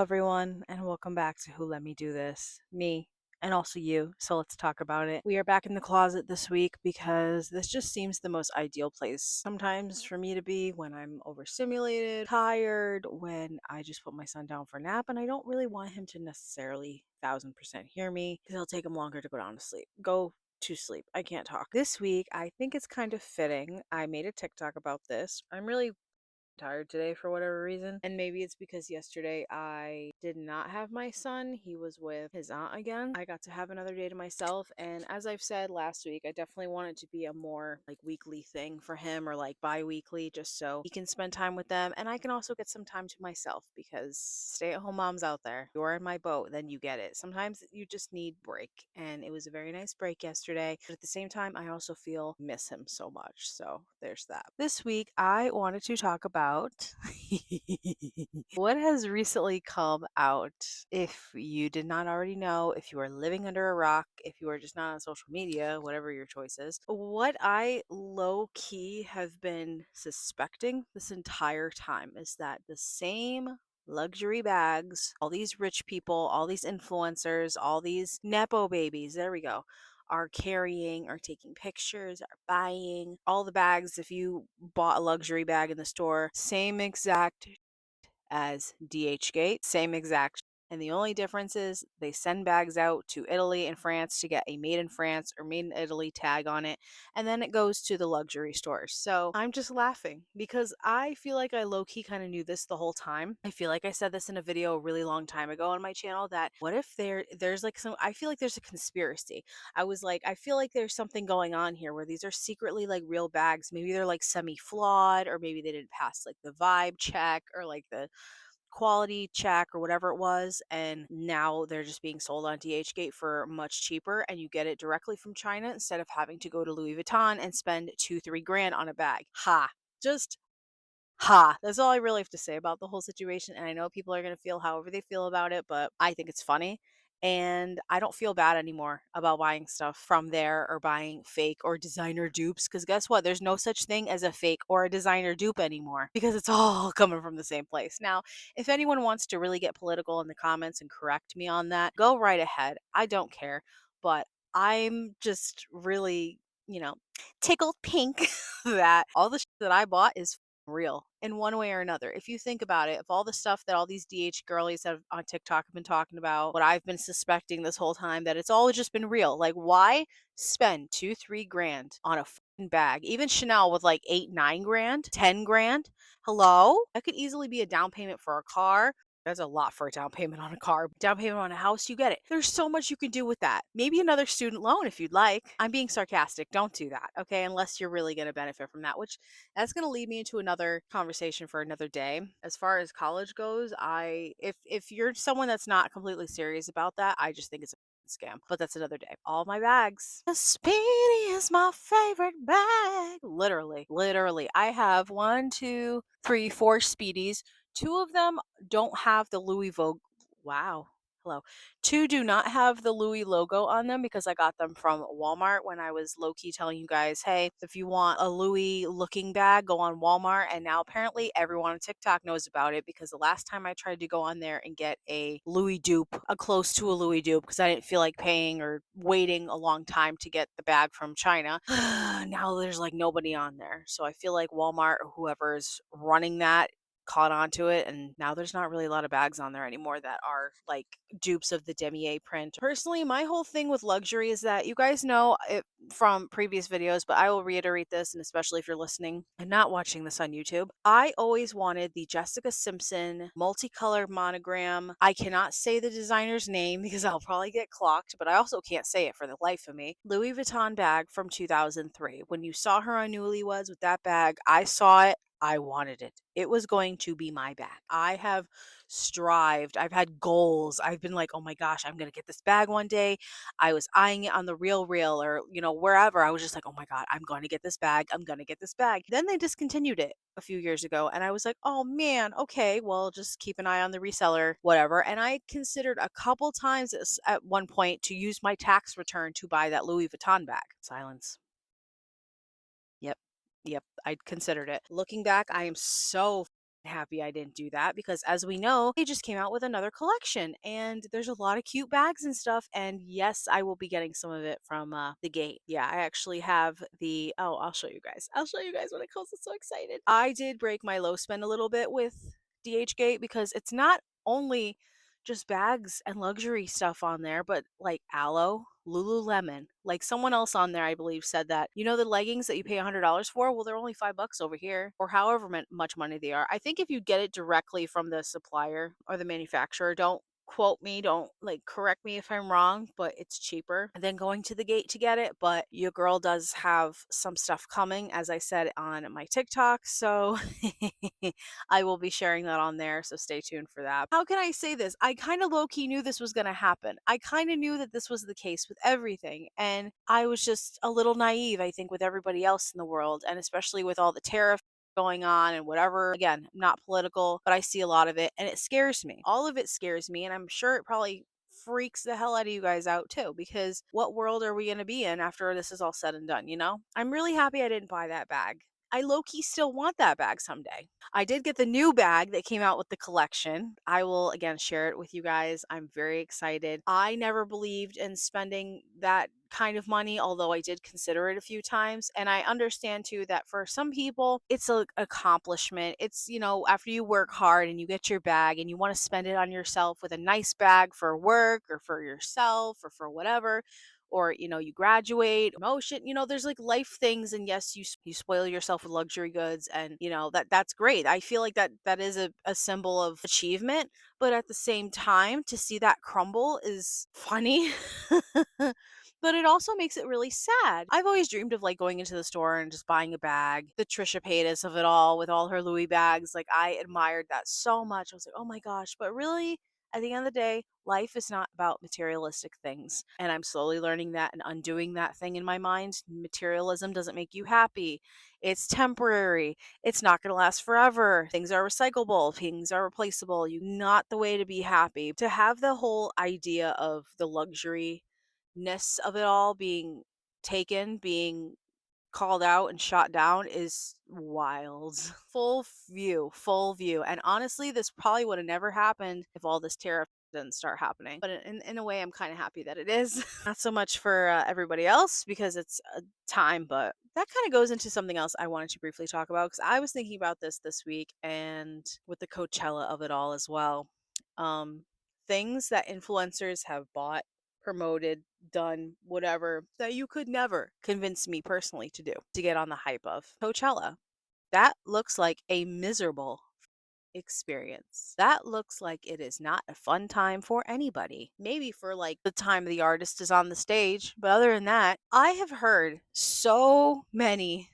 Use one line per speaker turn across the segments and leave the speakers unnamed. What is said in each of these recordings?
everyone, and welcome back to Who Let Me Do This. Me, and also you, so let's talk about it. We are back in the closet this week because this just seems the most ideal place sometimes for me to be when I'm overstimulated, tired, when I just put my son down for a nap, and I don't really want him to necessarily 1000% hear me because it'll take him longer to go to sleep. I can't talk. This week, I think it's kind of fitting. I made a TikTok about this. I'm really tired today for whatever reason, and maybe it's because yesterday I did not have my son. He was with his aunt again. I got to have another day to myself, and as I've said last week, I definitely want it to be a more like weekly thing for him, or like bi-weekly, just so he can spend time with them and I can also get some time to myself, because stay-at-home moms out there, you're in my boat, then you get it. Sometimes you just need break, and it was a very nice break yesterday, but at the same time I also miss him so much. So there's that. This week I wanted to talk about what has recently come out. If you did not already know, if you are living under a rock, if you are just not on social media, whatever your choice is, what I low key have been suspecting this entire time is that the same luxury bags, all these rich people, all these influencers, all these Nepo babies, there we go, are carrying, are taking pictures, are buying all the bags. If you bought a luxury bag in the store, same exact as DHgate, same exact. And the only difference is they send bags out to Italy and France to get a made in France or made in Italy tag on it, and then it goes to the luxury stores. So I'm just laughing because I feel like I low key kind of knew this the whole time. I feel like I said this in a video a really long time ago on my channel, that what if there's like some, I feel like there's a conspiracy. I was like, I feel like there's something going on here where these are secretly like real bags. Maybe they're like semi flawed, or maybe they didn't pass like the vibe check or like the quality check or whatever it was, and now they're just being sold on DHgate for much cheaper, and you get it directly from China instead of having to go to Louis Vuitton and spend 2-3 grand on a bag. Just that's all I really have to say about the whole situation. And I know people are going to feel however they feel about it, but I think it's funny. And I don't feel bad anymore about buying stuff from there or buying fake or designer dupes. Because guess what? There's no such thing as a fake or a designer dupe anymore, because it's all coming from the same place. Now, if anyone wants to really get political in the comments and correct me on that, go right ahead. I don't care. But I'm just really, tickled pink that all the shit that I bought is real in one way or another. If you think about it, if all the stuff that all these DH girlies have on TikTok have been talking about, what I've been suspecting this whole time, that it's all just been real. Like, why spend 2-3 grand on a fucking bag? Even Chanel with like 8-9 grand, 10 grand. Hello? That could easily be a down payment for a car. That's a lot for a down payment on a car. Down payment on a house, you get it. There's so much you can do with that. Maybe another student loan if you'd like. I'm being sarcastic. Don't do that, okay? Unless you're really going to benefit from that, which that's going to lead me into another conversation for another day. As far as college goes, if you're someone that's not completely serious about that, I just think it's a scam. But that's another day. All my bags. The Speedy is my favorite bag. Literally. I have 1, 2, 3, 4 Speedies. 2 of them don't have the Louis Vogue. Wow. Hello. 2 do not have the Louis logo on them because I got them from Walmart when I was low key telling you guys, hey, if you want a Louis looking bag, go on Walmart. And now apparently everyone on TikTok knows about it, because the last time I tried to go on there and get a Louis dupe, a close to a Louis dupe, because I didn't feel like paying or waiting a long time to get the bag from China, now there's like nobody on there. So I feel like Walmart or whoever is running that caught on to it, and now there's not really a lot of bags on there anymore that are like dupes of the demier print. Personally, my whole thing with luxury is that, you guys know it from previous videos, but I will reiterate this, and especially if you're listening and not watching this on YouTube, I always wanted the Jessica Simpson multicolored monogram. I cannot say the designer's name because I'll probably get clocked, but I also can't say it for the life of me. Louis Vuitton bag from 2003. When you saw her on Newlyweds with that bag, I saw it, I wanted it. It was going to be my bag. I have strived. I've had goals. I've been like, oh my gosh, I'm going to get this bag one day. I was eyeing it on the Real or, wherever. I was just like, oh my God, I'm going to get this bag. I'm going to get this bag. Then they discontinued it a few years ago. And I was like, oh man, okay, well, just keep an eye on the reseller, whatever. And I considered a couple times at one point to use my tax return to buy that Louis Vuitton bag. Silence. Yep, I considered it. Looking back, I am so happy I didn't do that because, as we know, they just came out with another collection and there's a lot of cute bags and stuff. And yes, I will be getting some of it from the gate. Yeah, I actually have I'll show you guys. I'll show you guys when it comes. I'm so excited. I did break my low spend a little bit with DH Gate because it's not only just bags and luxury stuff on there, but like Aloe, Lululemon. Like someone else on there, I believe, said that, you know, the leggings that you pay $100 for, well, they're only $5 over here, or however much money they are. I think if you get it directly from the supplier or the manufacturer, don't quote me, don't like correct me if I'm wrong, but it's cheaper than going to the gate to get it. But your girl does have some stuff coming, as I said on my TikTok. So I will be sharing that on there. So stay tuned for that. How can I say this? I kind of low key knew this was going to happen. I kind of knew that this was the case with everything. And I was just a little naive, I think, with everybody else in the world. And especially with all the tariff going on and whatever. Again, not political, but I see a lot of it and it scares me. All of it scares me. And I'm sure it probably freaks the hell out of you guys out too, because what world are we going to be in after this is all said and done? You know, I'm really happy I didn't buy that bag. I low key still want that bag someday. I did get the new bag that came out with the collection. I will again share it with you guys. I'm very excited. I never believed in spending that kind of money, although I did consider it a few times. And I understand too that for some people, it's an accomplishment. It's, you know, after you work hard and you get your bag and you want to spend it on yourself with a nice bag for work or for yourself or for whatever, or you know, you graduate, promotion, you know, there's like life things. And yes, you spoil yourself with luxury goods, and you know, that's great. I feel like that is a symbol of achievement, but at the same time, to see that crumble is funny. But it also makes it really sad. I've always dreamed of like going into the store and just buying a bag, the Trisha Paytas of it all with all her Louis bags. Like I admired that so much. I was like, oh my gosh. But really, at the end of the day, life is not about materialistic things. And I'm slowly learning that and undoing that thing in my mind. Materialism doesn't make you happy. It's temporary. It's not going to last forever. Things are recyclable. Things are replaceable. You not the way to be happy. To have the whole idea of the luxury ness of it all being taken, being called out and shot down is wild. Full view. And honestly, this probably would have never happened if all this tariff didn't start happening. But in a way, I'm kind of happy that it is. Not so much for everybody else because it's a time, but that kind of goes into something else I wanted to briefly talk about because I was thinking about this week and with the Coachella of it all as well. Um, Things that influencers have bought, promoted, done, whatever, that you could never convince me personally to do to get on the hype of Coachella. That looks like a miserable experience. That looks like it is not a fun time for anybody. Maybe for like the time the artist is on the stage, but other than that, I have heard so many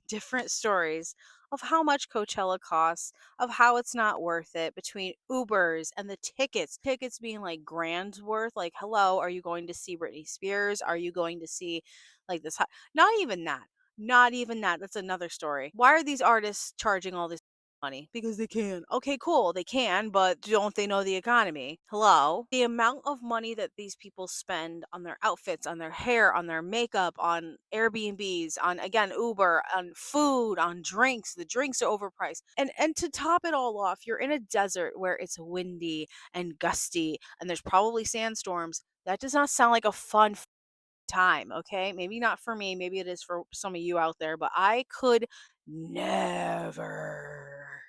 different stories of how much Coachella costs, of how it's not worth it between Ubers and the tickets being like grand worth. Like, hello, are you going to see Britney Spears? Are you going to see like this? Not even that. Not even that. That's another story. Why are these artists charging all this money? Because they can. Okay, cool. They can, but don't they know the economy? Hello? The amount of money that these people spend on their outfits, on their hair, on their makeup, on Airbnbs, on again Uber, on food, on drinks. The drinks are overpriced. And to top it all off, you're in a desert where it's windy and gusty and there's probably sandstorms. That does not sound like a fun time, okay? Maybe not for me, maybe it is for some of you out there, but I could never.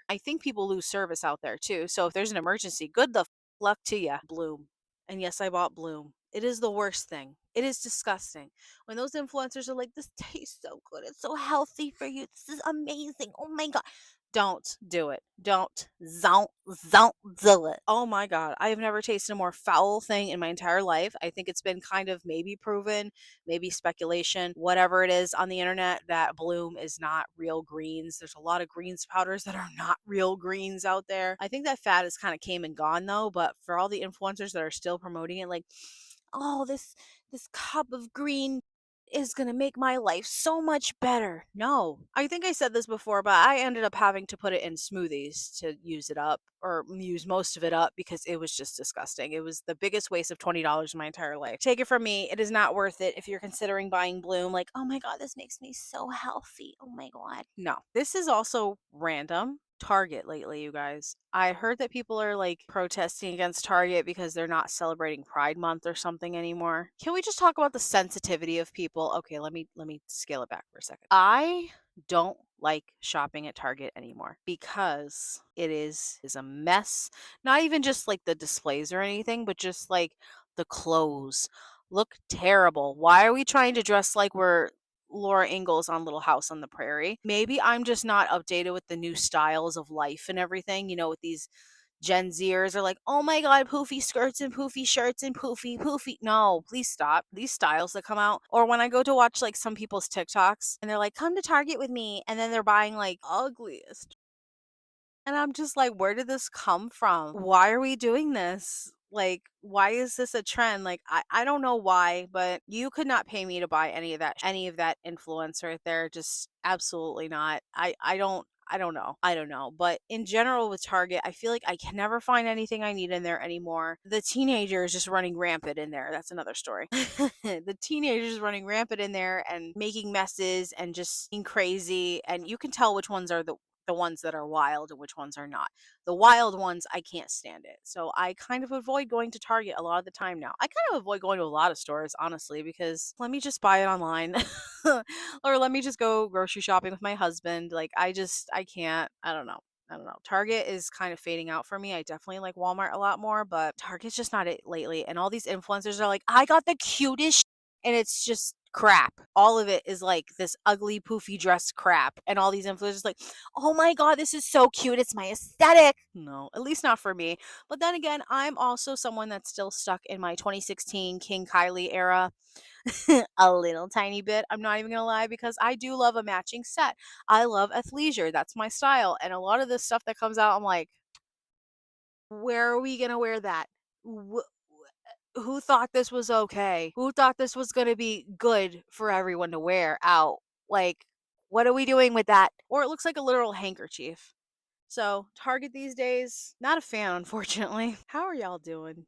I think people lose service out there too. So if there's an emergency, good the luck to you. Bloom. And yes, I bought Bloom. It is the worst thing. It is disgusting. When those influencers are like, this tastes so good. It's so healthy for you. This is amazing. Oh my God. Don't do it. Don't do it. Oh my God. I have never tasted a more foul thing in my entire life. I think it's been kind of maybe proven, maybe speculation, whatever it is on the internet, that Bloom is not real greens. There's a lot of greens powders that are not real greens out there. I think that fad has kind of came and gone though, but for all the influencers that are still promoting it, like, oh, this cup of green is going to make my life so much better. No. I think I said this before, but I ended up having to put it in smoothies to use it up or use most of it up because it was just disgusting. It was the biggest waste of $20 in my entire life. Take it from me, it is not worth it if you're considering buying Bloom. Like, oh my God, this makes me so healthy. Oh my God. No. This is also random. Target lately, you guys. I heard that people are like protesting against Target because they're not celebrating Pride Month or something anymore. Can we just talk about the sensitivity of people? Okay, let me scale it back for a second. I don't like shopping at Target anymore because it is a mess. Not even just like the displays or anything, but just like the clothes look terrible. Why are we trying to dress like we're Laura Ingalls on Little House on the Prairie? Maybe I'm just not updated with the new styles of life and everything, with these Gen Zers are like, oh my god, poofy skirts and poofy shirts and poofy. No, please stop. These styles that come out. Or when I go to watch like some people's TikToks and they're like, come to Target with me. And then they're buying like ugliest. And I'm just like, where did this come from? Why are we doing this? Like, why is this a trend? Like, I don't know why, but you could not pay me to buy any of that influence right there. Just absolutely not. I don't know. I don't know. But in general with Target, I feel like I can never find anything I need in there anymore. The teenagers just running rampant in there. That's another story. The teenagers running rampant in there and making messes and just being crazy. And you can tell which ones are the ones that are wild and which ones are not. The wild ones, I can't stand it. So I kind of avoid going to Target a lot of the time now. I kind of avoid going to a lot of stores, honestly, because let me just buy it online. Or let me just go grocery shopping with my husband. Like, I can't. I don't know. I don't know. Target is kind of fading out for me. I definitely like Walmart a lot more, but Target's just not it lately. And all these influencers are like, I got the cutest and it's just crap. All of it is like this ugly poofy dress crap. And all these influencers like, oh my god, this is so cute. It's my aesthetic. No, at least not for me. But then again, I'm also someone that's still stuck in my 2016 King Kylie era. A little tiny bit. I'm not even gonna lie, because I do love a matching set. I love athleisure. That's my style. And a lot of this stuff that comes out, I'm like, where are we gonna wear that? Who thought this was okay? Who thought this was gonna be good for everyone to wear out? Like, what are we doing with that? Or it looks like a literal handkerchief. So, Target these days, not a fan, unfortunately. How are y'all doing?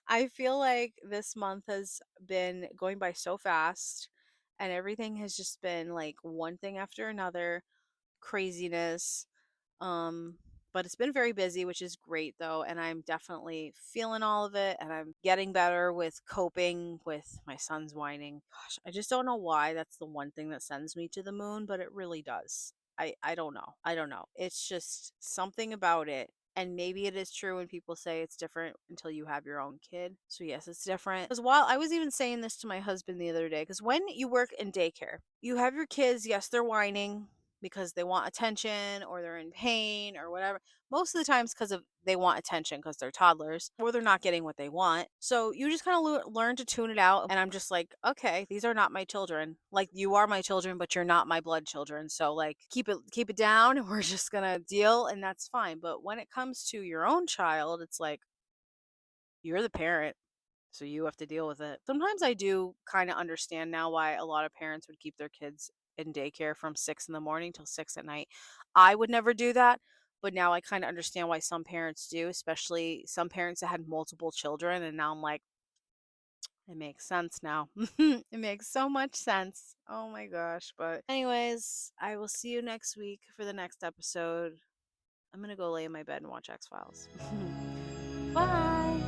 I feel like this month has been going by so fast, and everything has just been like one thing after another, craziness. Um, but it's been very busy, which is great though, and I'm definitely feeling all of it, and I'm getting better with coping with my son's whining. Gosh, I just don't know why that's the one thing that sends me to the moon, but it really does. I don't know. I don't know. It's just something about it. And maybe it is true when people say it's different until you have your own kid. So yes, it's different. Because while I was even saying this to my husband the other day, because when you work in daycare, you have your kids, yes, they're whining because they want attention or they're in pain or whatever. Most of the times because of they want attention because they're toddlers or they're not getting what they want. So you just kind of learn to tune it out. And I'm just like, okay, these are not my children. Like, you are my children, but you're not my blood children. So like, keep it down, and we're just gonna deal, and that's fine. But when it comes to your own child, it's like, you're the parent, so you have to deal with it. Sometimes I do kind of understand now why a lot of parents would keep their kids in daycare from 6 in the morning till 6 at night. I would never do that, but now I kind of understand why some parents do, especially some parents that had multiple children. And now I'm like, it makes sense now. It makes so much sense. Oh my gosh. But, anyways, I will see you next week for the next episode. I'm going to go lay in my bed and watch X Files. Bye.